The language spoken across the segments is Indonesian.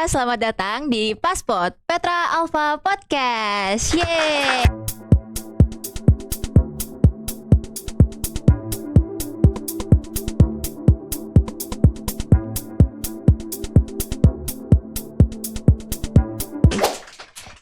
semuanya, selamat datang di Paspot Petra Alpha Podcast. Yeay.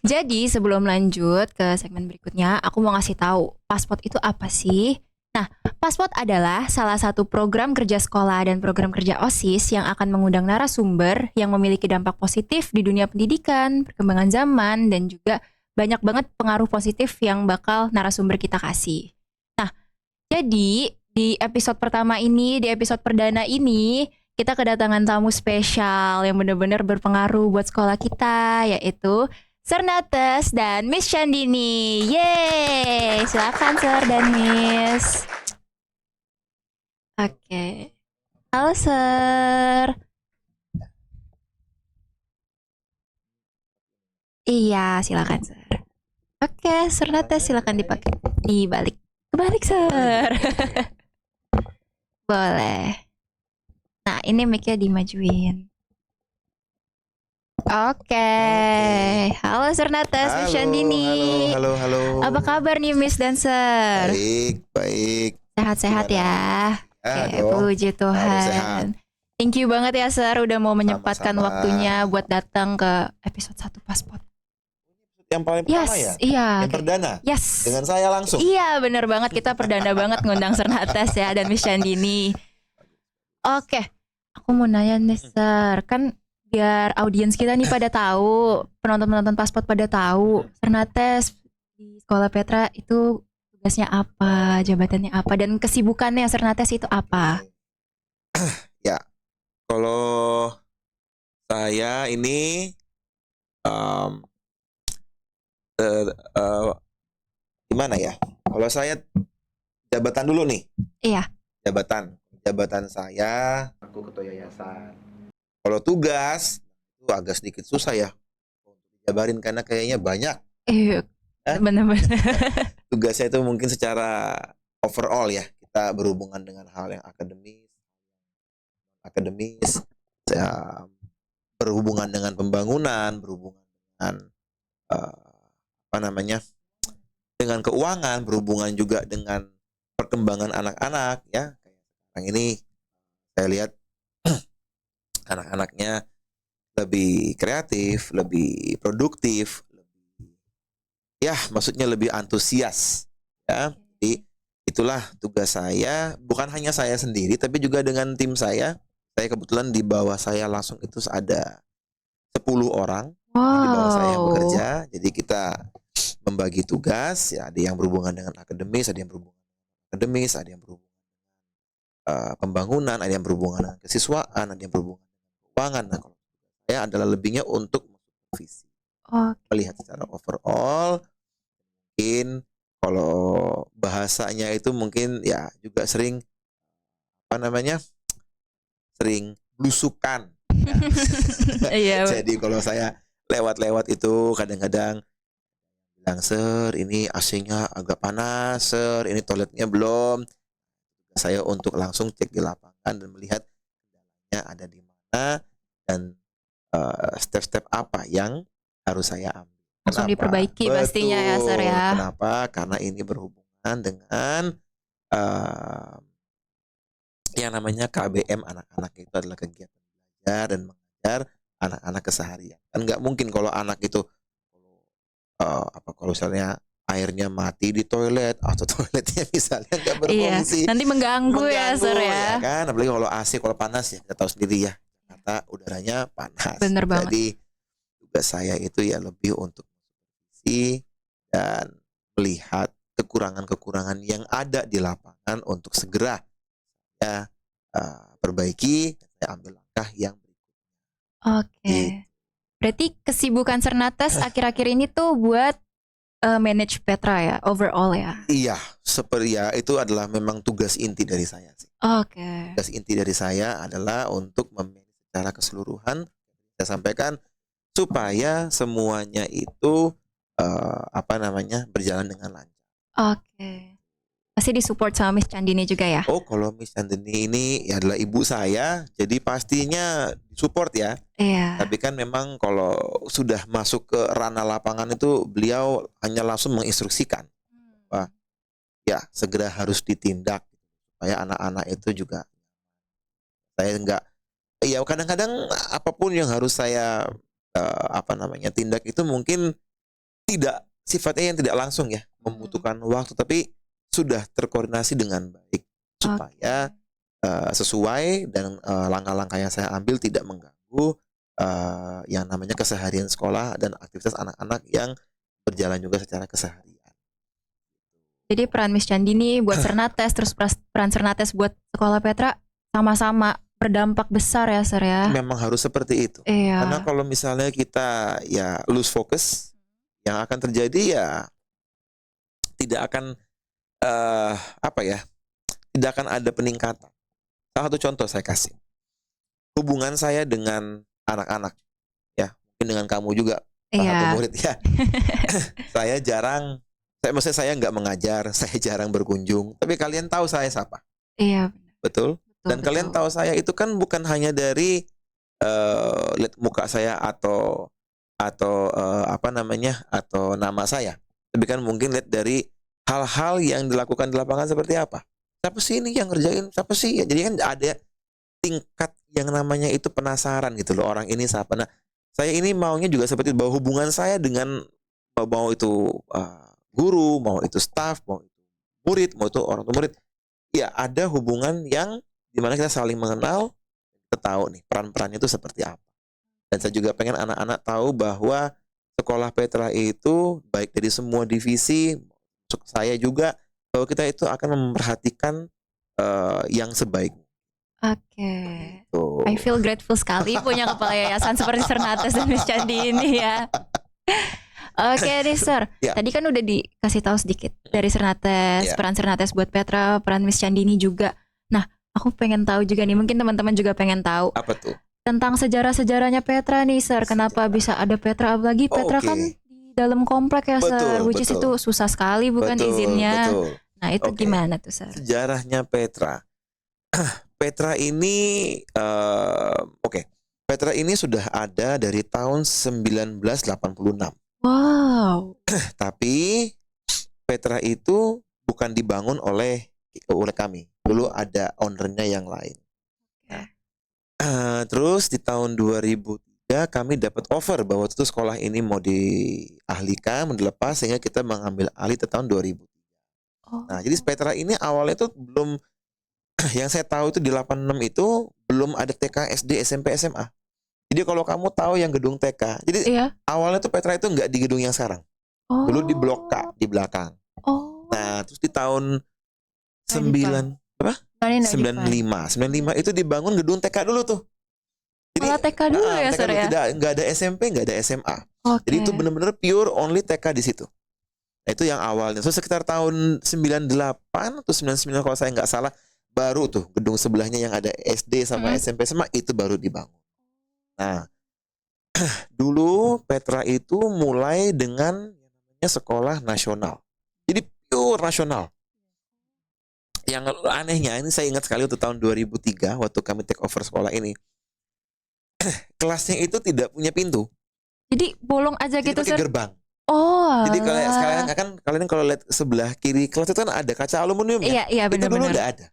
Jadi sebelum lanjut ke segmen berikutnya, aku mau ngasih tahu Paspot itu apa sih? Nah, Paspot adalah salah satu program kerja sekolah dan program kerja OSIS yang akan mengundang narasumber yang memiliki dampak positif di dunia pendidikan, perkembangan zaman, dan juga banyak banget pengaruh positif yang bakal narasumber kita kasih. Nah, jadi di episode pertama ini, di episode perdana ini, kita kedatangan tamu spesial yang benar-benar berpengaruh buat sekolah kita, yaitu Sir Nates dan Miss Chandini. Yeay, silakan Sir dan Miss. Oke. Halo Sir. Iya, silakan Sir. Oke, Sir Nates silakan dipakai. Dibalik. Kebalik Sir. Boleh. Nah, ini mic-nya dimajuin. Oke. Halo Sir Nates, Miss Chandini. Halo. Apa kabar nih Miss dan Sir? Baik. Sehat-sehat ya. Oke, puji Harus sehat. Tuhan. Thank you banget ya Sir udah mau menyempatkan Sama-sama. waktunya buat datang ke episode 1 Paspot. Yang paling pertama Yes, ya? iya. Yang perdana? Yes. Dengan saya langsung? Iya, bener banget. Kita perdana banget ngundang Sir Nates ya dan Miss Chandini. Oke, aku mau nanya nih Sir. Kan biar audiens kita nih pada tahu, penonton-penonton Paspot pada tahu, Sir Nates di Sekolah Petra itu tugasnya apa, jabatannya apa, dan kesibukannya Sir Nates itu apa? Ya, kalau saya ini gimana ya? Kalau saya jabatan dulu nih. Iya. Jabatan saya, aku ketua yayasan. Kalau tugas itu agak sedikit susah ya untuk dijabarin karena kayaknya banyak. Iya, benar-benar. Tugasnya itu mungkin secara overall ya, kita berhubungan dengan hal yang akademis, berhubungan dengan pembangunan, berhubungan dengan dengan keuangan, berhubungan juga dengan perkembangan anak-anak ya. Sekarang ini saya lihat anak-anaknya lebih kreatif, lebih produktif, maksudnya lebih antusias ya. Jadi itulah tugas saya, bukan hanya saya sendiri tapi juga dengan tim saya. Saya kebetulan di bawah saya langsung itu ada 10 orang di bawah saya yang bekerja. Jadi kita membagi tugas ya, ada yang berhubungan dengan akademis, ada yang berhubungan pembangunan, ada yang berhubungan dengan kesiswaan, ada yang berhubungan dengan keuangan. Nah, kalau saya adalah lebihnya untuk visi. Melihat secara overall. Mungkin kalau bahasanya itu mungkin ya juga sering blusukan. Iya. Jadi kalau saya lewat itu kadang-kadang bilang, Sir ini AC-nya agak panas, Sir ini toiletnya belum. Saya untuk langsung cek di lapangan dan melihat kendalanya ada di mana dan step-step apa yang harus saya ambil. Langsung diperbaiki pastinya ya Sir ya. Kenapa? Karena ini berhubungan dengan yang namanya KBM anak-anak, itu adalah kegiatan belajar dan mengajar anak-anak keseharian. Kan nggak mungkin kalau anak itu kalau misalnya airnya mati di toilet atau toiletnya misalnya nggak berfungsi. Iya, nanti mengganggu ya Sir ya. Kan, apalagi kalau AC, kalau panas ya kita tahu sendiri ya, kata udaranya panas. Bener banget. Jadi tugas saya itu ya lebih untuk mengisi dan melihat kekurangan-kekurangan yang ada di lapangan untuk segera ya perbaiki, saya ambil langkah yang berikutnya. Oke. Berarti kesibukan Sir Nates akhir-akhir ini tuh buat manage Petra ya, overall ya. Iya, seperti ya, itu adalah memang tugas inti dari saya sih. Oke. Tugas inti dari saya adalah untuk memanage secara keseluruhan. Saya sampaikan supaya semuanya itu berjalan dengan lancar. Oke. Pasti disupport sama Miss Chandini juga ya? Oh, kalau Miss Chandini ini ya adalah ibu saya, jadi pastinya support ya. Iya. Tapi kan memang kalau sudah masuk ke ranah lapangan itu beliau hanya langsung menginstruksikan. Wah, ya segera harus ditindak supaya anak-anak itu juga saya enggak ya kadang-kadang apapun yang harus saya tindak itu mungkin tidak sifatnya yang tidak langsung ya membutuhkan waktu tapi sudah terkoordinasi dengan baik supaya sesuai dan langkah-langkah yang saya ambil tidak mengganggu yang namanya keseharian sekolah dan aktivitas anak-anak yang berjalan juga secara keseharian. Jadi peran Miss Chandini buat Sernates terus peran Sernates buat Sekolah Petra sama-sama berdampak besar ya Sir ya. Memang harus seperti itu. Iya. Karena kalau misalnya kita ya lose focus, yang akan terjadi ya tidak akan tidak akan ada peningkatan. Salah satu contoh saya kasih. Hubungan saya dengan anak-anak, ya mungkin dengan kamu juga, salah satu murid ya. Maksudnya saya nggak mengajar, saya jarang berkunjung. Tapi kalian tahu saya siapa? Iya. Betul. Dan kalian tahu saya itu kan bukan hanya dari lihat muka saya atau nama saya. Tapi kan mungkin lihat dari hal-hal yang dilakukan di lapangan seperti apa. Siapa sih ini yang ngerjain? Siapa sih? Jadi kan ada tingkat yang namanya itu penasaran gitu loh, orang ini siapa. Nah, saya ini maunya juga seperti bahwa hubungan saya dengan mau itu guru, mau itu staff, mau itu murid, mau itu orang tua murid, ya ada hubungan yang dimana kita saling mengenal, kita tahu nih peran-perannya itu seperti apa. Dan saya juga pengen anak-anak tahu bahwa Sekolah Petra itu baik dari semua divisi, saya juga, bahwa kita itu akan memperhatikan yang sebaik. Oke. I feel grateful sekali punya kepala yayasan seperti Sernates dan Miss Chandini ini ya. Oke deh Sir, tadi kan udah dikasih tahu sedikit dari Sernates, peran Sernates buat Petra, peran Miss Chandini juga. Nah, aku pengen tahu juga nih, mungkin teman-teman juga pengen tahu. Apa tuh? Tentang sejarah-sejarahnya Petra nih Sir, kenapa bisa ada Petra, apalagi Petra kan di dalam komplek ya Sir, which is itu susah sekali bukan izinnya. Betul. Nah itu gimana tuh Sir? Sejarahnya Petra. Petra ini, Petra ini sudah ada dari tahun 1986. Wow. Tapi Petra itu bukan dibangun oleh kami. Dulu ada ownernya yang lain. Terus di tahun 2003 kami dapat offer bahwa itu sekolah ini mau dialihkan, mau dilepas, sehingga kita mengambil alih di tahun 2003. Nah, jadi Petra ini awalnya itu belum, yang saya tahu itu di 86 itu belum ada TK, SD, SMP, SMA. Jadi kalau kamu tahu yang gedung TK, jadi awalnya tuh Petra itu nggak di gedung yang sekarang. Dulu di Blok K di belakang. Nah, terus di tahun 95 itu dibangun gedung TK dulu tuh. Jadi TK dulu ya, Sir ya. Nggak ada SMP, nggak ada SMA. Jadi itu benar-benar pure only TK di situ. Nah, itu yang awalnya. Terus sekitar tahun 98 atau 99 kalau saya nggak salah, baru tuh gedung sebelahnya yang ada SD sama SMP SMA itu baru dibangun. Nah, dulu Petra itu mulai dengan sekolah nasional. Jadi pure nasional. Yang anehnya, ini saya ingat sekali waktu tahun 2003 waktu kami take over sekolah ini. Kelasnya itu tidak punya pintu. Jadi bolong aja gitu, pakai gerbang. Jadi kalian kalau lihat sebelah kiri kelas itu kan ada kaca aluminium ya. Iya, benar. Itu dulu nggak ada.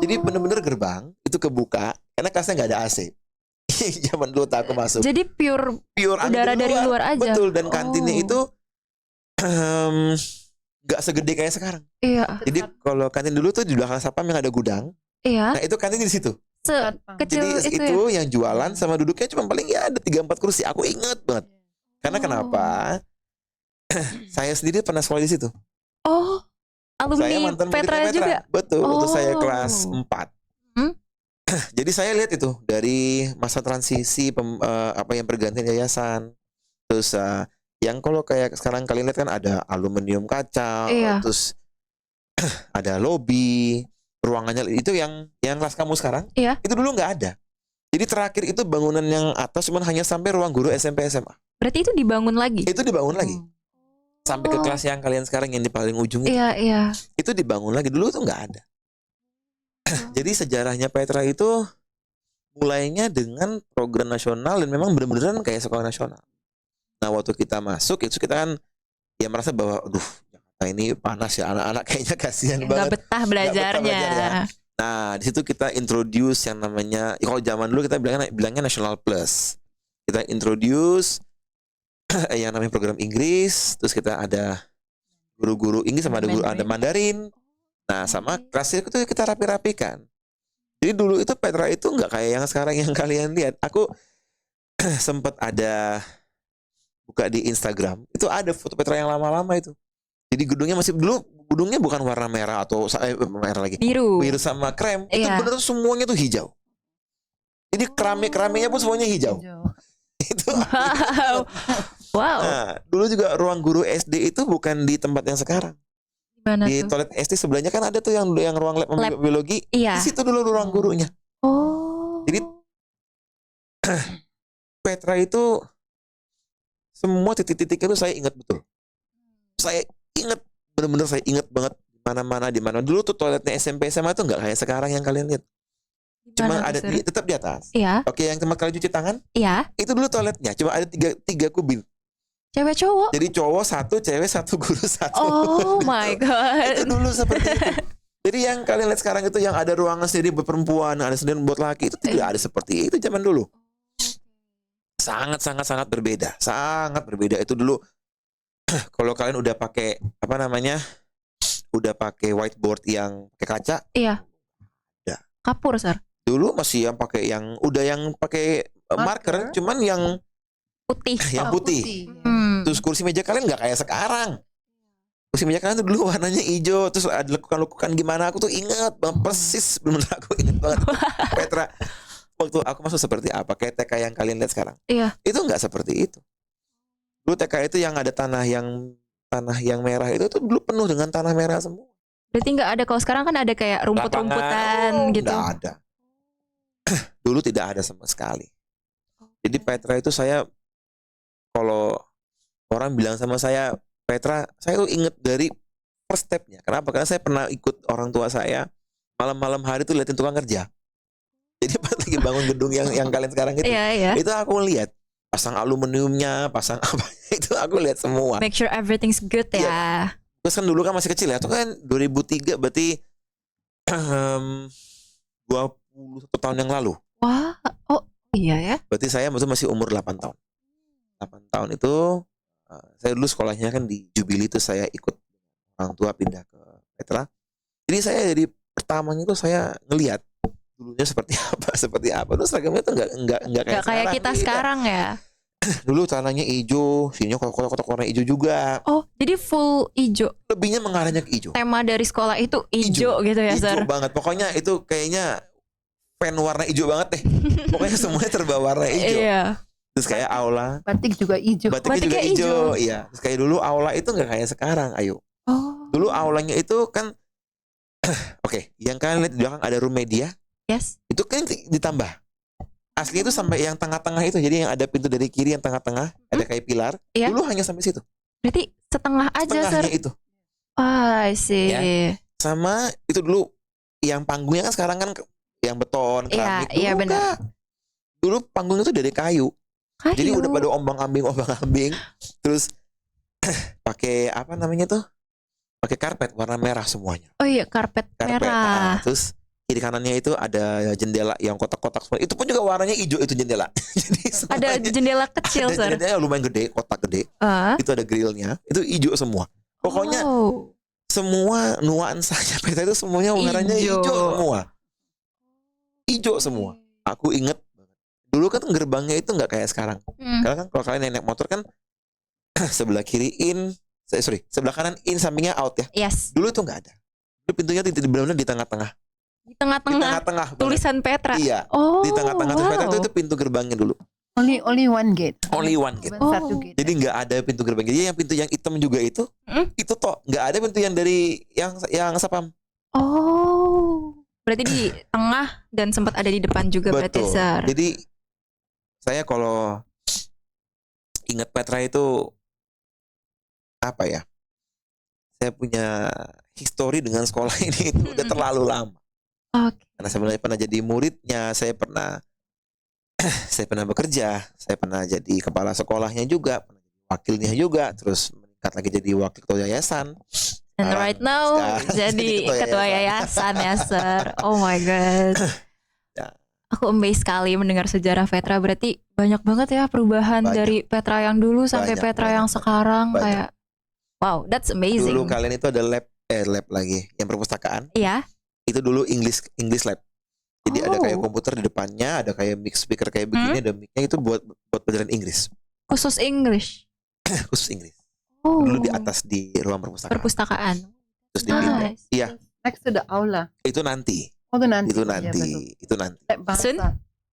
Jadi benar-benar gerbang itu kebuka karena kelasnya nggak ada AC. Zaman dulu tak aku masuk. Jadi pure udara dari luar aja. Betul, dan kantinnya itu gak segede kayak sekarang. Iya. Jadi kalau kantin dulu tuh di belakang sapam yang ada gudang. Iya. Nah itu kantin di situ. Kecil jadi itu ya? Yang jualan sama duduknya cuma paling ya ada 3-4 kursi. Aku inget banget. Karena kenapa? Saya sendiri pernah sekolah di situ. Alumni Petra juga. Betul. Waktu saya kelas 4. Jadi saya lihat itu dari masa transisi yang pergantian yayasan. Terus yang kalau kayak sekarang kalian lihat kan ada aluminium kaca, terus ada lobi, ruangannya itu yang kelas kamu sekarang. Itu dulu nggak ada. Jadi terakhir itu bangunan yang atas cuma hanya sampai ruang guru SMP SMA. Berarti itu dibangun lagi? Itu dibangun lagi. sampai ke kelas yang kalian sekarang yang di paling ujung itu. Iya. Itu dibangun lagi, dulu tuh nggak ada. Jadi sejarahnya Petra itu mulainya dengan program nasional dan memang benar-benar kayak sekolah nasional. Nah waktu kita masuk itu kita kan ya merasa bahwa aduh Jakarta ini panas ya, anak-anak kayaknya kasihan Nggak banget. betah belajarnya. belajar ya. Nah di situ kita introduce yang namanya kalau zaman dulu kita bilangnya National Plus. Kita introduce yang namanya program Inggris, terus kita ada guru-guru Inggris sama ada Mandarin. Nah sama kelas itu kita rapi-rapikan. Jadi dulu itu Petra itu nggak kayak yang sekarang yang kalian lihat. Aku sempat ada buka di Instagram, itu ada foto Petra yang lama-lama itu. Jadi gedungnya bukan warna merah atau merah lagi. Biru Sama krem. Itu Iya. bener semuanya tuh hijau. Jadi keramiknya pun semuanya hijau. Itu. Wow. Nah, dulu juga ruang guru SD itu bukan di tempat yang sekarang. Gimana Di tuh? toilet SD sebelahnya kan ada tuh yang ruang lab biologi. Iya. Di situ dulu ruang gurunya. Oh. Jadi Petra itu semua titik-titiknya itu saya ingat betul. Saya ingat benar-benar saya ingat banget di mana. Dulu tuh toiletnya SMP SMA tuh nggak kayak sekarang yang kalian lihat. Cuma Gimana ada tuh, Sir? tetap di atas. Iya. Oke, yang tempat kalian cuci tangan Iya. itu dulu toiletnya. Cuma ada tiga kubil. Cewek cowok. Jadi cowok satu, cewek satu, guru satu. Oh my god. Itu dulu seperti itu. Jadi yang kalian lihat sekarang itu yang ada ruangan sendiri buat perempuan, ada sendiri buat laki, itu tidak ada seperti itu zaman dulu. Sangat berbeda. Sangat berbeda itu dulu. Kalau kalian udah pakai apa namanya? Udah pakai whiteboard yang pakai kaca. Iya. Ya. Kapur, Sir. Dulu masih yang pakai yang pakai marker, cuman yang Putih. yang putih. Terus kursi meja kalian nggak kayak sekarang. Kursi meja kalian tuh dulu warnanya hijau, terus ada lekukan-lekukan gimana, aku tuh ingat banget persis, benar aku ingat banget. Petra waktu aku masuk seperti apa, kayak TK yang kalian lihat sekarang. Iya. Itu nggak seperti itu. Dulu TK itu yang ada tanah yang merah itu tuh dulu penuh dengan tanah merah semua. Berarti nggak ada, kalau sekarang kan ada kayak rumput-rumputan gitu. Nggak ada. Dulu tidak ada sama sekali. Jadi Petra itu saya kalau orang bilang sama saya Petra, saya tuh inget dari first step-nya. Kenapa? Karena saya pernah ikut orang tua saya malam-malam hari tuh liatin tukang kerja. Jadi pas lagi bangun gedung yang kalian sekarang itu, Iya. itu aku lihat pasang aluminiumnya, pasang apa itu aku lihat semua. Make sure everything's good ya. Iya. Terus kan dulu kan masih kecil ya, itu kan 2003 berarti 21 tahun yang lalu. Wah, oh iya ya. Berarti saya masih umur 8 tahun. 8 tahun itu saya dulu sekolahnya kan di Jubilee, itu saya ikut orang tua pindah ke Petra. Jadi saya dari pertamanya itu saya ngelihat dulunya seperti apa. Terus seragamnya tuh enggak kayak kita sekarang ya. Dulu tanahnya hijau, sininya kotak-kotak warna hijau juga. Oh, jadi full hijau. Lebihnya mengarahnya ke hijau. Tema dari sekolah itu hijau gitu ya, Sir. Hijau banget. Pokoknya itu kayaknya pen warna hijau banget deh. Pokoknya semuanya terbawa warna hijau. Iya. Terus kayak aula, Batik juga hijau. batiknya juga hijau. Iya. Terus kayak dulu aula itu nggak kayak sekarang. Ayo. Oh. Dulu aulanya itu kan, oke, yang kalian lihat di belakang ada room media. Yes. Itu kan ditambah. Asli itu sampai yang tengah-tengah itu. Jadi yang ada pintu dari kiri yang tengah-tengah, ada kayak pilar. Iya. Dulu hanya sampai situ. Berarti setengah aja, Sir. Setengahnya itu. Ah, I see. Ya. Sama itu dulu yang panggungnya kan sekarang kan yang beton, keramik. Iya, Dulu benar. enggak. Dulu panggungnya itu dari kayu. Kayu. Jadi udah pada ombang-ambing. Terus pakai apa namanya tuh? Pakai karpet warna merah semuanya. Oh iya, karpet merah. Terus kiri kanannya itu ada jendela yang kotak-kotak semua. Itu pun juga warnanya hijau itu jendela. Jadi Ada jendela kecil, ada Sir. jendela lumayan gede, kotak gede. Itu ada grillnya. Itu hijau semua. Pokoknya semua nuansanya Petra itu semuanya warnanya hijau semua. Hijau semua. Aku inget dulu kan gerbangnya itu nggak kayak sekarang. Karena kan kalau kalian naik motor kan sebelah kiri in, sebelah kanan in, sampingnya out ya. Yes. Dulu itu nggak ada. Dulu pintunya benar-benar di tengah-tengah. Di tengah-tengah. Banget. Tulisan Petra. Iya. Oh. Di tengah-tengah wow. Petra itu pintu gerbangnya dulu. Only one gate. Only one gate. Bukan satu gate. Jadi nggak ada pintu gerbang. Jadi yang pintu yang hitam juga itu toh nggak ada pintu yang dari yang sapam. Oh. Berarti di tengah dan sempat ada di depan juga. Berarti, Betul. Sir. Jadi saya kalau ingat Petra itu apa ya? Saya punya history dengan sekolah ini itu udah terlalu lama. Oke. Karena saya pernah jadi muridnya, saya pernah bekerja, saya pernah jadi kepala sekolahnya juga, pernah jadi wakilnya juga, terus meningkat lagi jadi wakil ketua yayasan. And right now sekarang jadi ketua yayasan ya, Sir. Oh my god. Ya. Aku amazed sekali mendengar sejarah Petra. Berarti banyak banget ya perubahan Banyak. dari Petra yang dulu sampai Banyak, Petra banyak, yang banyak. sekarang. Banyak. Kayak wow, that's amazing. Dulu kalian itu ada lab lagi, yang perpustakaan. Iya. Itu dulu English lab. Jadi ada kayak Oh, komputer di depannya, ada kayak mic speaker kayak begini, ada mic-nya itu buat pelajaran Inggris, khusus English. khusus Inggris. Oh, Dulu di atas di ruang perpustakaan. perpustakaan. Terus di pindah. Nice. Iya, Next to the aula. itu nanti. Oh, itu nanti. Itu Iya, nanti. betul. Itu nanti. Lab bahasa. Sun?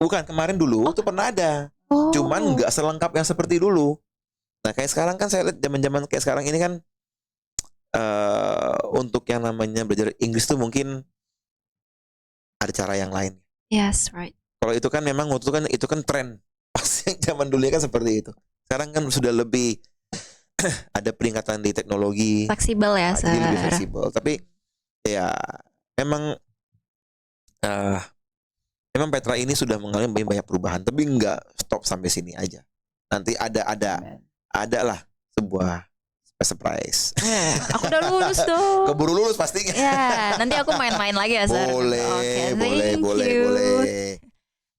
Bukan, kemarin dulu tuh pernah ada. Oh. Cuman nggak selengkap yang seperti dulu. Nah, kayak sekarang kan saya lihat zaman-zaman kayak sekarang ini kan untuk yang namanya belajar Inggris tuh mungkin ada cara yang lain. Yes, right. Kalau itu kan memang waktu itu kan tren. Pas yang zaman dulu kan seperti itu. Sekarang kan sudah lebih ada peningkatan di teknologi. Fleksibel ya, Jadi lebih Sir. fleksibel. Tapi ya memang memang Petra ini sudah mengalami banyak perubahan, tapi nggak stop sampai sini aja. Nanti ada lah sebuah surprise. Aku udah lulus tuh. Keburu lulus pastinya. Ya, nanti aku main-main lagi ya, Sir. Oke, thank you. Boleh.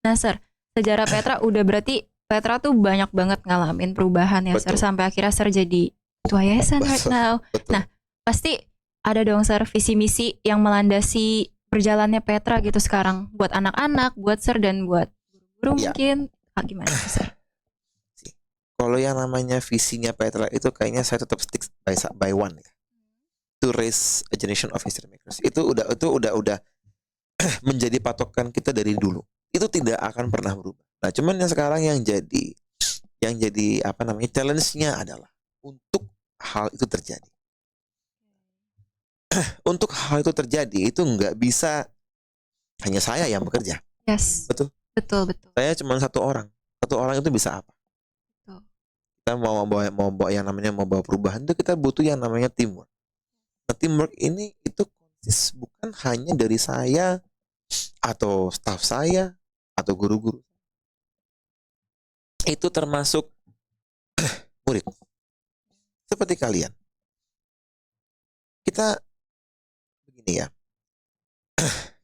Nah, Sir, sejarah Petra udah berarti Petra tuh banyak banget ngalamin perubahan ya, Sir, Betul. sampai akhirnya Sir jadi ketua yayasan right now. Betul. Nah, pasti ada dong, Sir, visi misi yang melandasi berjalannya Petra gitu sekarang buat anak-anak, buat Sir dan buat guru Ya. mungkin. Gimana tuh, Sir? Kalau yang namanya visinya Petra itu kayaknya saya tetap stick by one ya. To raise a generation of history makers. Itu udah menjadi patokan kita dari dulu. Itu tidak akan pernah berubah. Nah, cuman yang sekarang yang jadi apa namanya challenge-nya adalah untuk hal itu terjadi. Untuk hal itu terjadi itu nggak bisa hanya saya yang bekerja. Yes. Betul. Betul. Saya cuma satu orang. Satu orang itu bisa apa? Betul. Kita mau bawa yang namanya mau bawa perubahan itu kita butuh yang namanya teamwork. Nah, teamwork ini itu bukan hanya dari saya atau staf saya atau guru-guru. Itu termasuk murid. Seperti kalian. Kita begini ya.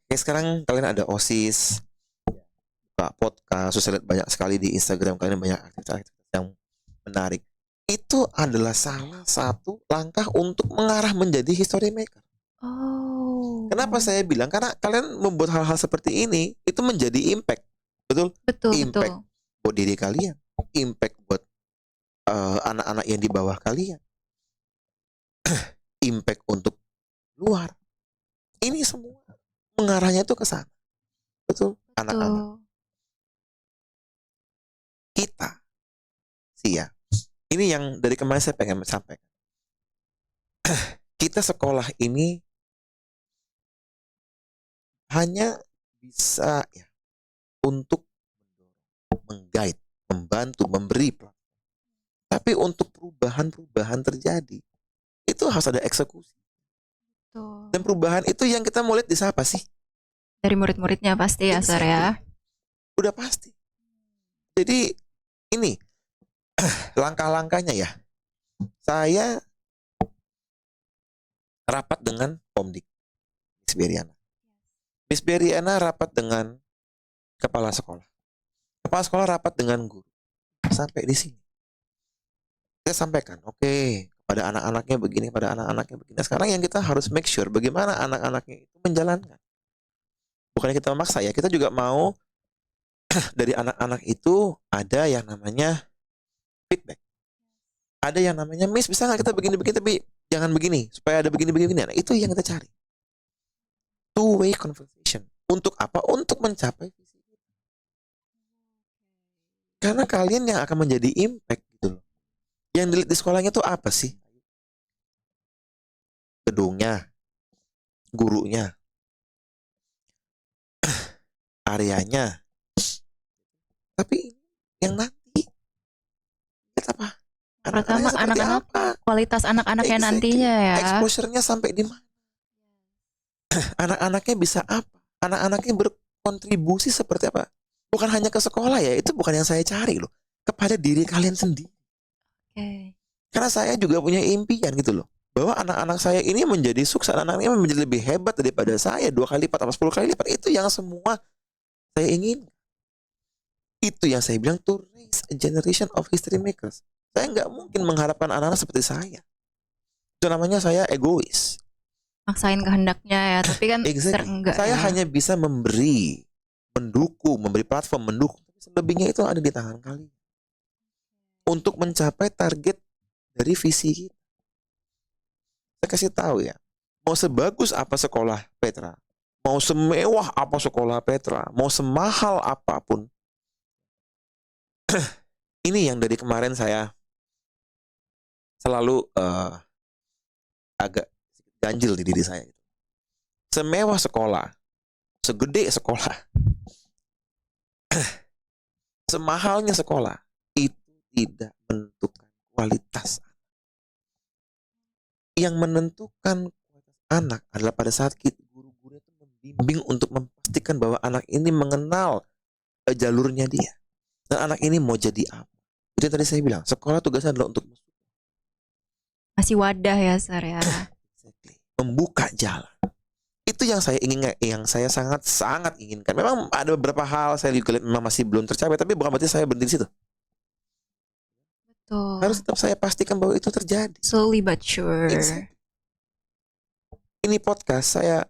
Kayak sekarang kalian ada OSIS, podcast, saya lihat banyak sekali di Instagram kalian banyak aktivitas yang menarik. Itu adalah salah satu langkah untuk mengarah menjadi history maker. Oh. Kenapa saya bilang? Karena kalian membuat hal-hal seperti ini itu menjadi impact. Betul? Betul. Impact buat diri kalian, impact buat anak-anak yang di bawah kalian, impact untuk luar. Ini semua mengarahnya itu ke sana. Betul? Anak-anak kita sih ya. Ini yang dari kemarin saya pengen sampaikan. Kita sekolah ini hanya bisa ya untuk meng-guide, membantu, memberi. Tapi untuk perubahan terjadi, itu harus ada eksekusi. Betul. Dan perubahan itu yang kita mau lihat di siapa sih? Dari murid-muridnya pasti ya, Sir ya. Udah pasti. Jadi ini langkah-langkahnya ya. Saya rapat dengan Pomdik Miss Beriana. Miss Beriana rapat dengan kepala sekolah. Kepala sekolah rapat dengan guru. Sampai di sini. Saya sampaikan, oke, pada anak-anaknya begini, pada anak-anaknya begini. Nah, sekarang yang kita harus make sure bagaimana anak-anaknya itu menjalankan. Bukannya kita memaksa ya, kita juga mau dari anak-anak itu ada yang namanya feedback. Ada yang namanya, Miss bisa nggak kita begini-begini tapi jangan begini, supaya ada begini-begini. Nah, itu yang kita cari. Two-way conversation. Untuk apa? Untuk mencapai visi. Karena kalian yang akan menjadi impact gitu loh. Yang dilihat di sekolahnya tuh apa sih? Gedungnya, gurunya, areanya. Tapi yang nanti lihat apa? Terutama Anak-anaknya seperti anak-anak, apa? kualitas anak-anaknya Exactly. nantinya ya. Exposure-nya sampai di mana? Anak-anaknya bisa apa? Anak-anaknya berkontribusi seperti apa? Bukan hanya ke sekolah ya, itu bukan yang saya cari loh. Kepada diri kalian sendiri. Oke. Karena saya juga punya impian gitu loh. Bahwa anak-anak saya ini menjadi sukses, anak-anaknya menjadi lebih hebat daripada saya 2 kali lipat atau 10 kali lipat. Itu yang semua saya ingin. Itu yang saya bilang to raise a generation of history makers. Saya nggak mungkin mengharapkan anak-anak seperti saya. Itu namanya saya egois. Maksain kehendaknya ya, tapi kan Exactly. enggak Saya ya. hanya bisa memberi, mendukung, memberi platform, mendukung. Selebihnya itu ada di tangan kalian. Untuk mencapai target dari visi kita. Saya kasih tahu ya, mau sebagus apa sekolah Petra, mau semewah apa sekolah Petra, mau semahal apapun, ini yang dari kemarin saya selalu agak ganjil di diri saya. Semewah sekolah, segede sekolah, semahalnya sekolah, itu tidak menentukan kualitas. Yang menentukan kualitas anak adalah pada saat guru-guru itu membimbing untuk memastikan bahwa anak ini mengenal jalurnya dia. Dan anak ini mau jadi apa. Itu yang tadi saya bilang, sekolah tugasnya adalah untuk Masih wadah ya, Sir ya. membuka jalan. Itu yang saya ingin, yang saya sangat inginkan. Memang ada beberapa hal saya juga lihat memang masih belum tercapai, tapi bukan berarti saya berhenti di situ. Betul. Harus tetap saya pastikan bahwa itu terjadi. Slowly but sure. Exactly. Ini podcast saya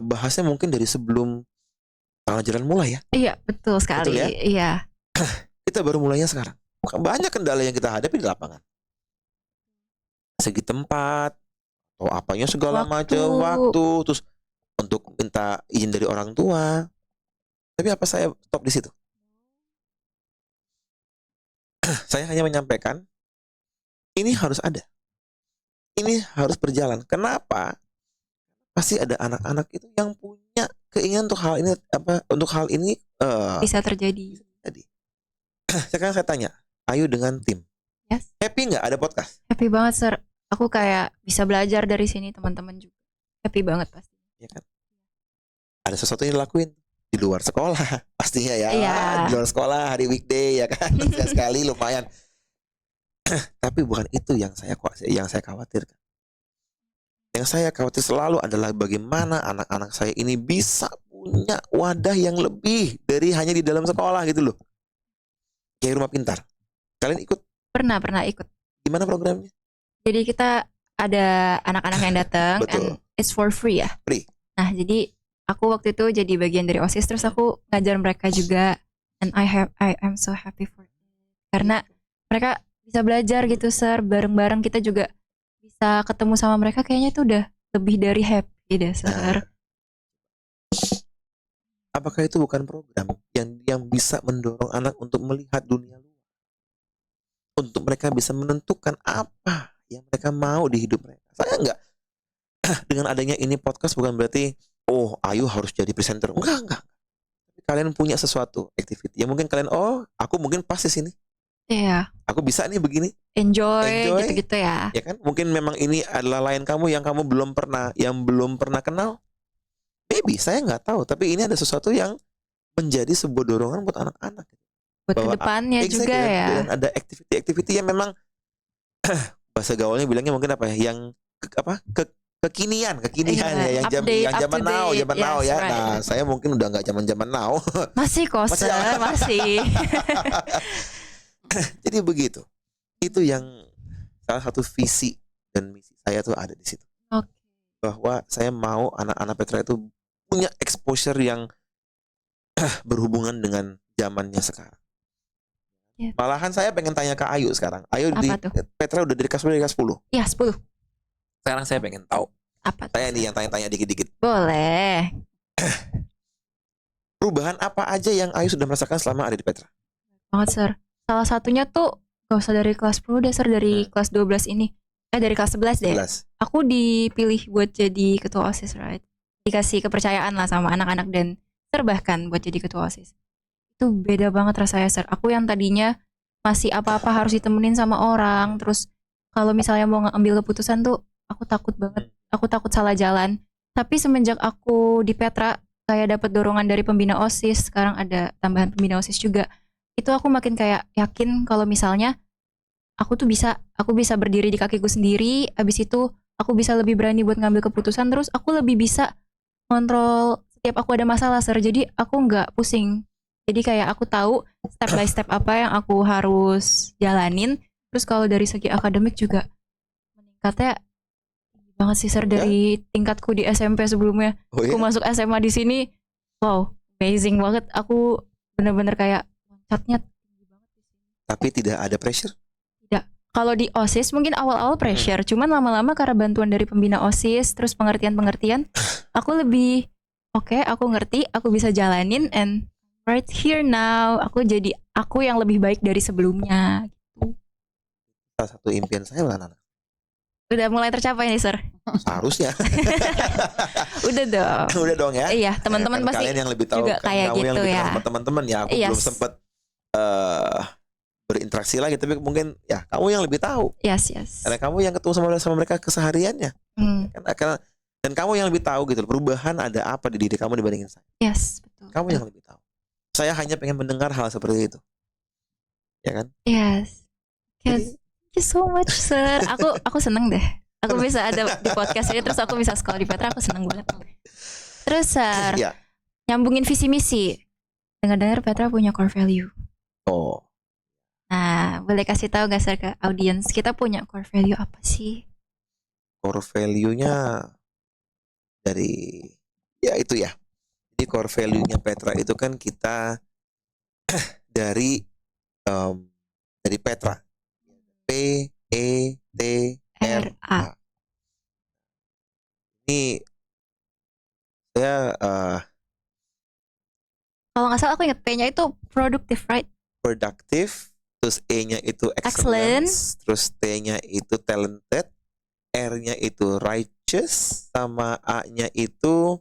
bahasnya mungkin dari sebelum tanggal jalan mulai ya. Iya, betul sekali. Betul ya? Iya. Kita baru mulainya sekarang. Banyak kendala yang kita hadapi di lapangan. Segi tempat, atau apanya segala macam, waktu, terus untuk minta izin dari orang tua. Tapi apa saya stop di situ? Saya hanya menyampaikan ini harus ada. Ini harus berjalan. Kenapa? Pasti ada anak-anak itu yang punya keinginan untuk hal ini untuk hal ini Bisa terjadi. Jadi sekarang saya tanya, Ayu dengan tim, Yes. happy nggak ada podcast? Happy banget, Sir. Aku kayak bisa belajar dari sini, teman-teman juga. Happy banget pasti. Ya kan? Ada sesuatu yang dilakuin di luar sekolah pastinya ya. Iya. Di luar sekolah hari weekday ya kan. Sekali lumayan. Tapi bukan itu yang saya khawatirkan. Yang saya khawatir selalu adalah bagaimana anak-anak saya ini bisa punya wadah yang lebih dari hanya di dalam sekolah gitu loh. Kayak rumah pintar. Kalian ikut? Pernah ikut. Gimana programnya? Jadi kita ada anak-anak yang datang Betul. and it's for free ya. Free. Nah, jadi aku waktu itu jadi bagian dari OSIS, terus aku ngajar mereka juga, and I am so happy for it. Karena mereka bisa belajar gitu, Sir, bareng-bareng. Kita juga bisa ketemu sama mereka, kayaknya itu udah lebih dari happy deh, Sir. Apakah itu bukan program yang bisa mendorong anak untuk melihat dunia luar? Untuk mereka bisa menentukan apa yang mereka mau di hidup mereka. Saya enggak. Dengan adanya ini podcast bukan berarti Ayu harus jadi presenter. Enggak. Kalian punya sesuatu activity yang mungkin kalian aku mungkin pas di sini. Iya. Aku bisa nih begini. Enjoy gitu-gitu ya. Ya kan? Mungkin memang ini adalah lain kamu yang kamu belum pernah kenal. Maybe saya nggak tahu, tapi ini ada sesuatu yang menjadi sebuah dorongan buat anak-anak. Buat kedepannya juga ya. Dan ada activity yang memang bahasa gaulnya bilangnya mungkin apa ya? Yang kekinian ya, yang zaman now ya. Right. Nah, saya mungkin udah nggak zaman now. Masih kok, Sir, masih. Jadi begitu. Itu yang salah satu visi dan misi saya tuh ada di situ. Oke. Bahwa saya mau anak-anak Petra itu punya exposure yang berhubungan dengan zamannya sekarang. Yeah. Malahan saya pengen tanya ke Ayu sekarang. Ayu Petra udah dari kelas 10? Iya, 10. Sekarang saya pengen tahu. Apa tuh? Saya nih yang tanya-tanya dikit-dikit. Boleh. Perubahan apa aja yang Ayu sudah merasakan selama ada di Petra? Banget, Sir. Salah satunya tuh gak usah dari kelas 10 deh, Sir, dari kelas 12 ini. Dari kelas 11 deh. 11. Aku dipilih buat jadi ketua OSIS, right? Dikasih kepercayaan lah sama anak-anak dan Sir bahkan buat jadi ketua OSIS. Itu beda banget rasanya, Sir. Aku yang tadinya masih apa-apa harus ditemenin sama orang. Terus kalau misalnya mau ngambil keputusan tuh aku takut banget. Aku takut salah jalan. Tapi semenjak aku di Petra kayak dapat dorongan dari pembina OSIS, sekarang ada tambahan pembina OSIS juga. Itu aku makin kayak yakin kalau misalnya aku bisa berdiri di kakiku sendiri. Abis itu aku bisa lebih berani buat ngambil keputusan. Terus aku lebih bisa kontrol setiap aku ada masalah, Sir. Jadi aku nggak pusing. Jadi kayak aku tahu step by step apa yang aku harus jalanin. Terus kalau dari segi akademik juga meningkatnya tinggi banget sih, Sir, dari tingkatku di SMP sebelumnya. Oh Aku iya? masuk SMA di sini, wow, amazing banget. Aku bener-bener kayak loncatnya tinggi banget di sini. Tapi tidak ada pressure. Kalau di OSIS mungkin awal-awal pressure, cuman lama-lama karena bantuan dari pembina OSIS, terus pengertian-pengertian, aku lebih oke, aku ngerti, aku bisa jalanin, and right here now, aku jadi aku yang lebih baik dari sebelumnya. Salah satu impian saya lah, Nana. Udah mulai tercapai nih, Sir. Seharusnya. Udah dong. Udah dong ya. Iya, teman-teman Kan pasti kalian yang lebih tahu, juga kan kayak kamu yang gitu lebih ya. kenal sama teman-teman ya. Aku Yes. belum sempat berinteraksi lagi, tapi mungkin ya kamu yang lebih tahu. Yes. Karena kamu yang ketemu sama mereka kesehariannya. Hmm, Dan kamu yang lebih tahu gitu, perubahan ada apa di diri kamu dibandingin saya. yes, betul. Kamu yang lebih tahu. Saya hanya pengen mendengar hal seperti itu. Ya kan? Yes. Jadi- Thank you so much, Sir. Aku seneng deh. Aku bisa ada di podcast ini, terus aku bisa sekolah di Petra, aku seneng banget. Terus, Sir, Iya. nyambungin visi misi. Dengar-dengar Petra punya core value. Oh, Nah, boleh kasih tahu gak, Sir, ke audiens kita punya core value apa sih? core value-nya dari ya itu ya. Jadi core value-nya Petra itu kan kita dari Petra. PETRA. Ini saya Kalau nggak salah aku inget P-nya itu productive, right? productive, terus E-nya itu excellence, terus T-nya itu talented, R-nya itu righteous, sama A-nya itu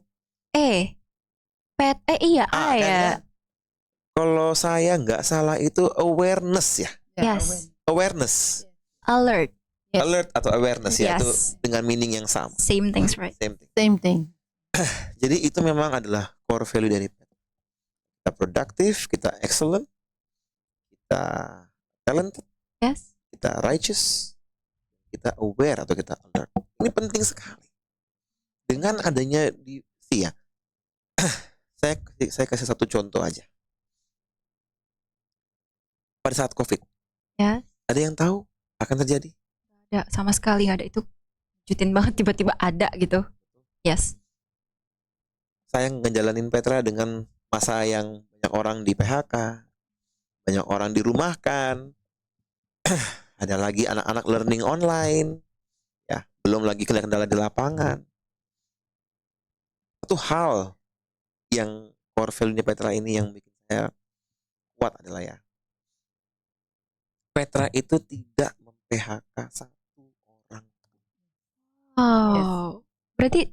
Iya A kan ya. Kalau saya nggak salah itu awareness ya. Yes. Awareness. Alert. Yes. Alert atau awareness ya, Yes. itu dengan meaning yang sama. Same things, right? Same thing. Same thing. Jadi itu memang adalah core value dari kita. Kita productive, kita excellent, kita talented, Yes. kita righteous, kita aware atau kita alert. Ini penting sekali. Dengan adanya di ya, saya kasih satu contoh aja. Pada saat COVID, Ya. ada yang tahu akan terjadi? Ada sama sekali nggak ada, itu jutin banget tiba-tiba ada gitu. Yes. Saya ngejalanin Petra dengan masa yang banyak orang di PHK, banyak orang dirumahkan, ada lagi anak-anak learning online, ya belum lagi kendala di lapangan. Satu hal yang core value-nya Petra ini yang bikin saya kuat adalah ya, Petra itu tidak mem-PHK satu orang. Wow. Berarti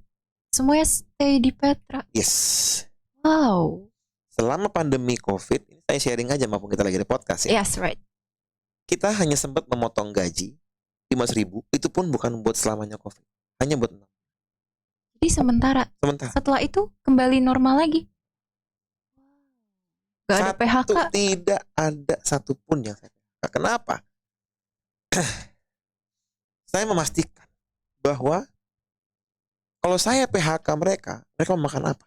semuanya stay di Petra. Yes. Wow. Selama pandemi COVID, ini saya sharing aja maupun kita lagi di podcast ya. Yes, right. Kita hanya sempat memotong gaji 5.000, itu pun bukan buat selamanya COVID. Hanya buat 6. Jadi sementara setelah itu kembali normal lagi. Gak ada PHK. Tidak ada satupun yang saya PHK. Kenapa? Saya memastikan bahwa kalau saya PHK mereka mau makan apa?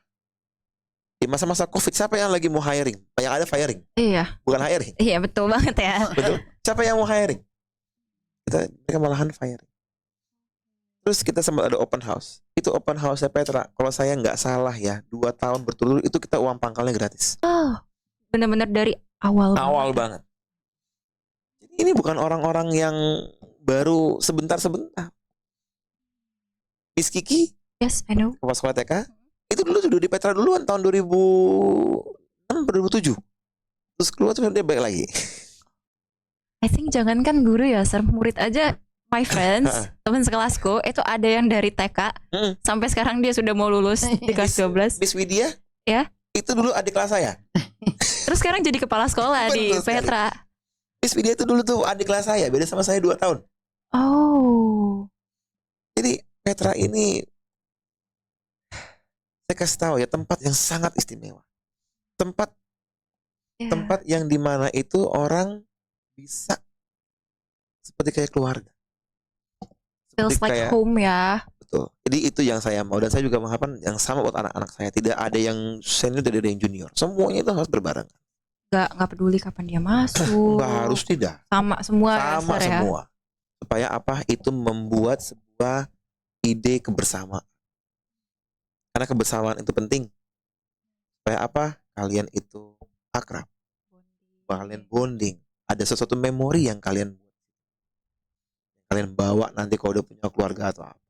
Di masa-masa COVID, siapa yang lagi mau hiring? Yang ada firing, Iya. bukan hiring. Iya, betul banget ya. Betul. Siapa yang mau hiring? Mereka malahan firing. Terus kita sempat ada open house. Itu open house-nya Petra. Kalau saya nggak salah ya, 2 tahun berturut-turut itu kita uang pangkalnya gratis. Oh, benar-benar dari awal. Awal banget. Jadi ini bukan orang-orang yang baru sebentar-sebentar. Miss Kiki, Yes, I know. kepala sekolah TK, itu dulu sudah di Petra duluan tahun 2006, 2007. Terus keluar terus dia balik lagi. I think jangankan guru ya, Sir, murid aja. My friends, teman sekelasku itu ada yang dari TK sampai sekarang dia sudah mau lulus di kelas 12. Miss Widya, Ya. itu dulu adik kelas saya. Terus sekarang jadi kepala sekolah di Betul sekali. Petra. Miss Vidya itu dulu tuh adik kelas saya, beda sama saya 2 tahun. Oh. Jadi Petra ini saya kasih tahu ya, tempat yang sangat istimewa. Tempat Ya. tempat yang dimana itu orang bisa seperti kayak keluarga. Feels Seperti like kayak home ya. betul. Jadi itu yang saya mau, dan saya juga mengharapkan yang sama buat anak-anak saya. Tidak ada yang senior, tidak ada yang junior. Semuanya itu harus berbarengan. Nggak peduli kapan dia masuk. Enggak harus, tidak. Sama semua ya, Sama Sir, ya. semua. Supaya apa? Itu membuat sebuah ide kebersamaan. Karena kebersamaan itu penting. Supaya apa? Kalian itu akrab. Kalian bonding. Ada sesuatu memori yang kalian buat. Kalian bawa nanti kalau udah punya keluarga atau apa.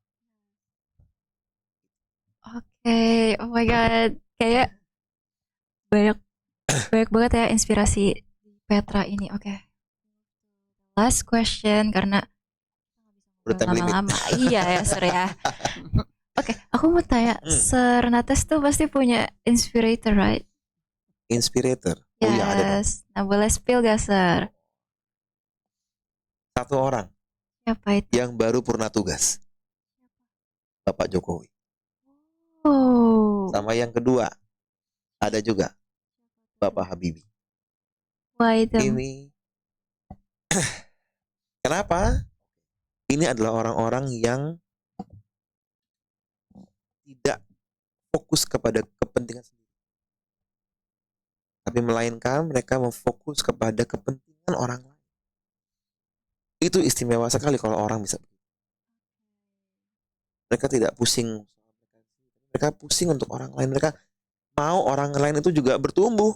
Oke, oh my god, kayak banyak banyak banget ya inspirasi Petra ini. Oke, last question karena Udah time limit. lama-lama. Iya ya, Sir ya. Oke, aku mau tanya, Sir Nates tuh pasti punya inspirator, right? Inspirator. Oh iya, ada dong. Yes. Nah, boleh spill gak, Sir? Satu orang Siapa itu? yang baru purna tugas. Bapak Jokowi. Oh, Sama yang kedua ada juga Bapak Habibie. why them? Ini kenapa? Ini adalah orang-orang yang tidak fokus kepada kepentingan sendiri, tapi melainkan mereka memfokus kepada kepentingan orang lain. Itu istimewa sekali kalau orang bisa begitu. Mereka tidak pusing, mereka pusing untuk orang lain. Mereka mau orang lain itu juga bertumbuh.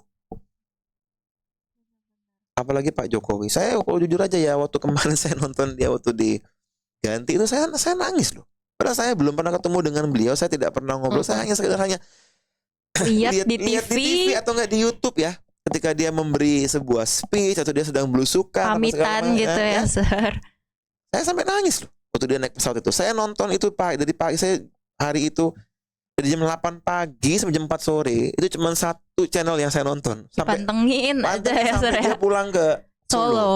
Apalagi Pak Jokowi. Saya kalau jujur aja ya, waktu kemarin saya nonton dia waktu diganti itu saya nangis loh. Padahal saya belum pernah ketemu dengan beliau, saya tidak pernah ngobrol, saya hanya sekedar Lihat di lihat TV, di TV atau enggak di YouTube ya. Ketika dia memberi sebuah speech atau dia sedang belusukan apa segala pamitan macam, gitu ya, Sir. Saya sampai nangis loh waktu dia naik pesawat itu. Saya nonton itu dari pagi, saya hari itu dari jam 8 pagi sampai jam 4 sore. Itu cuma satu channel yang saya nonton. Sampai Pantengin aja ya, Sir sampai ya. dia pulang ke Solo. Solo.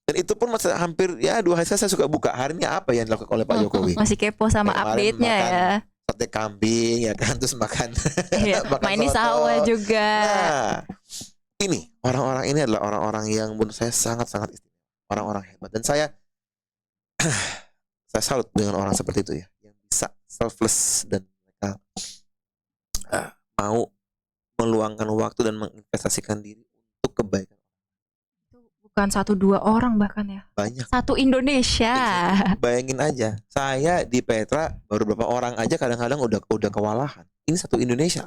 Dan itu pun masih hampir ya 2 hari saya suka buka hari ini apa yang dilakukan oleh Pak Jokowi. Masih kepo sama Kayak kemarin update-nya makan ya. Sate kambing ya kan, terus makan Iya, makan main di soto. sawah juga. Nah, ini orang-orang ini adalah orang-orang yang menurut saya sangat-sangat istimewa, orang-orang hebat, dan saya salut dengan orang seperti itu ya, yang bisa selfless dan mereka mau meluangkan waktu dan menginvestasikan diri untuk kebaikan. Bukan 1-2 orang bahkan ya. Banyak. Satu Indonesia. Bayangin aja, saya di Petra baru beberapa orang aja kadang-kadang udah kewalahan. Ini satu Indonesia.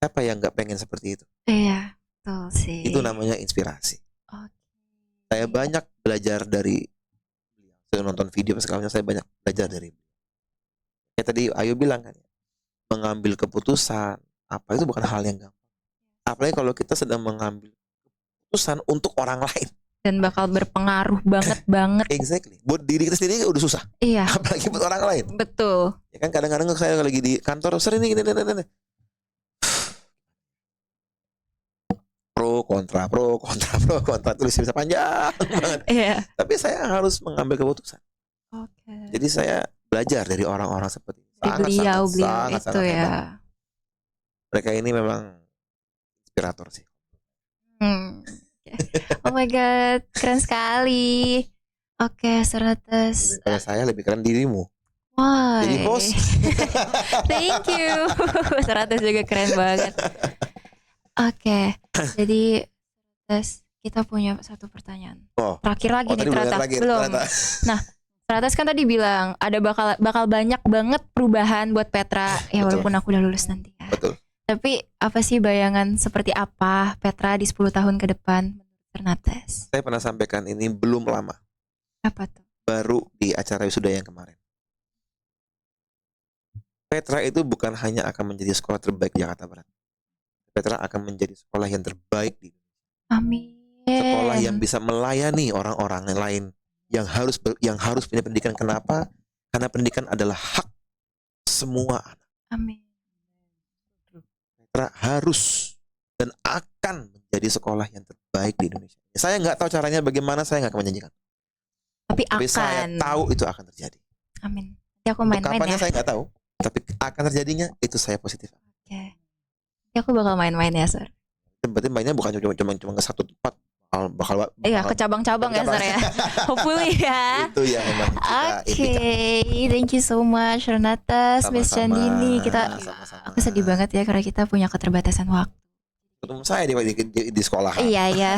Siapa yang nggak pengen seperti itu? Iya, betul sih. Itu namanya inspirasi. Oke. Saya banyak belajar dari beliau. Saya nonton video segala macam, saya banyak belajar dari beliau. Ya tadi Ayu bilang kan, mengambil keputusan apa itu bukan hal yang gampang. Apalagi kalau kita sedang mengambil keputusan untuk orang lain. Dan bakal berpengaruh banget. Exactly. Buat diri kita sendiri udah susah. Iya, Apalagi buat orang lain. betul. Ya kan kadang-kadang saya lagi di kantor sering ini. Pro kontra tulis bisa panjang banget. Iya. Tapi saya harus mengambil keputusan. Oke. Jadi saya belajar dari orang-orang seperti ini. Dari beliau itu ya. hebat. Mereka ini memang inspirator sih. Oh my god, keren sekali. Oke, 100. Daripada saya lebih keren dirimu. Why? Jadi host. Thank you. 100 juga keren banget. Oke, jadi 100, kita punya satu pertanyaan. Oh. Terakhir lagi nih Tadi ternyata. terakhir, Belum. ternyata. Nah, 100 kan tadi bilang ada bakal banyak banget perubahan buat Petra ya, Betul. walaupun aku udah lulus nanti ya. Betul. Tapi apa sih bayangan seperti apa Petra di 10 tahun ke depan menurut Ternates? Saya pernah sampaikan ini belum lama. Apa tuh? Baru di acara wisuda yang kemarin. Petra itu bukan hanya akan menjadi sekolah terbaik di Jakarta Barat. Petra akan menjadi sekolah yang terbaik di Indonesia. Amin. Sekolah yang bisa melayani orang-orang lain yang harus punya pendidikan. Kenapa? Karena pendidikan adalah hak semua anak. Amin. Petra harus dan akan menjadi sekolah yang terbaik di Indonesia. Saya nggak tahu caranya bagaimana, saya nggak akan menjanjikan. Tapi saya akan. tahu itu akan terjadi. Amin. Nanti aku main-main Kapannya ya. saya nggak tahu, tapi akan terjadinya itu saya positif. Oke. Nanti aku bakal main-main ya, Sir. Berarti mainnya bukan cuma ke satu tempat, bakal Iya, ke cabang-cabang ya, Sir ya. Hopefully ya. itu yang memang kita Oke, impikan. thank you so much Renatas, Miss Sama-sama. Chandini. Kita Sama-sama. aku sedih banget ya karena kita punya keterbatasan waktu. Ketemu saya di sekolah. Iya ya.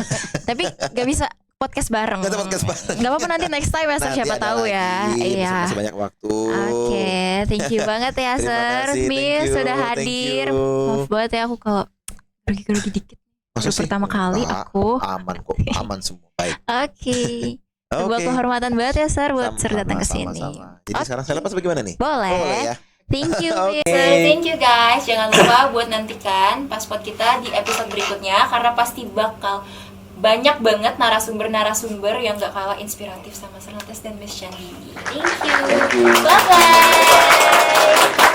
Tapi gak bisa podcast bareng. Nggak ada podcast bareng. Gak apa-apa nanti next time ya, Sir. Nanti Siapa ada tahu lagi, ya. Iya. masih banyak waktu. Oke, thank you banget ya, Terima Sir. kasih, thank Miss you, sudah thank hadir. you. Maaf banget ya aku kalau grogi-grogi dikit. Masa Baru sih? pertama kali aku. Aman kok, aman semua. Baik. Oke. Sebuah Oke. kehormatan banget ya, Sir, buat Sir Sama-sama, datang ke sini. sama-sama. Jadi Oke. sekarang saya lepas bagaimana nih? Boleh. Boleh ya. Thank you, Oke. Miss. Thank you guys. Jangan lupa buat nantikan Passport kita di episode berikutnya karena pasti bakal banyak banget narasumber-narasumber yang gak kalah inspiratif sama Renatas dan Miss Chandini. Thank you. Bye bye.